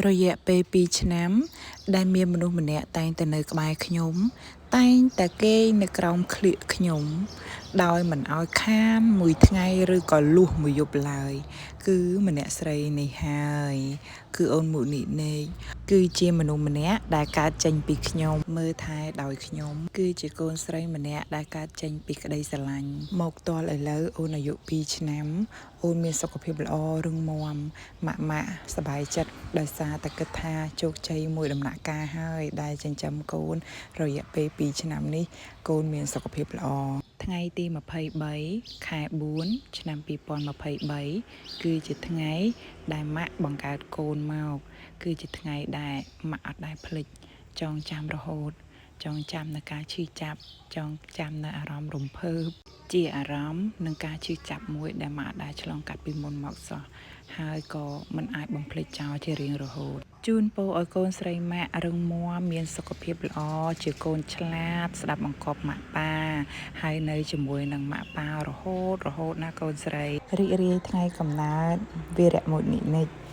រយៈពេល2ឆ្នាំដែលមានមនុស្សម្នាក់តែងតែនៅក្បែរខ្ញុំតែងតែគេងនៅក្រោមក្លៀកខ្ញុំដោយមិនអោយខានមួយថ្ងៃឬក៏លួសមួយយប់ឡើយគឺម្នាក់ស្រីនេះហើយគឺអូនមុនីនេកគឺជាមនុស្សម្នាក់ដែលកើតចេញពីខ្ញុំមើលថែដោយខ្ញុំគឺជាកូនស្រីម្នាក់ដែលកើតចេញពីក្តីស្រឡាញ់មកទល់ឥឡូវអូនអាយុ2ឆ្នាំអូនមានសុខភាពល្អរឹងមាំម៉ាក់សប្បាយចិត្តដោយសារតែគិតថាជោគជ័យមួយដំណាក់កាលហើយដែលចិញ្ចឹមកូនរយៈពេល2ឆ្នាំនេះកូនមានសុខភាពល្អថ្ងៃទី23ខែ4ឆ្នាំ2023គឺជាថ្ងៃដែលម៉ាក់បង្កើតកូនមកគឺជាថ្ងៃដែលម៉ាក់អត់ដែលភ្លេចចងចាំរហូតចងចាំនៅការឈឺចាប់ចងចាំនៅអារម្មណ៍រំភើបជាអារម្មណ៍នឹងការឈឺចាប់មួយដែលម៉ាក់អាចឆ្លងកាត់ពីមុនមកសោះហើយក៏មិនអាចបំភ្លេចចោលជារៀងរហូតជូនពរឲ្យកូនស្រីម៉ាក់រឹងមាំមានសុខភាពល្អជាកូនឆ្លាតស្ដាប់បង្គាប់ម៉ាក់ប៉ាហើយនៅជាមួយនឹងម៉ាក់ប៉ារហូតណាកូនស្រីរីករាយថ្ងៃកំណើតវីរៈមុនិនិច្ច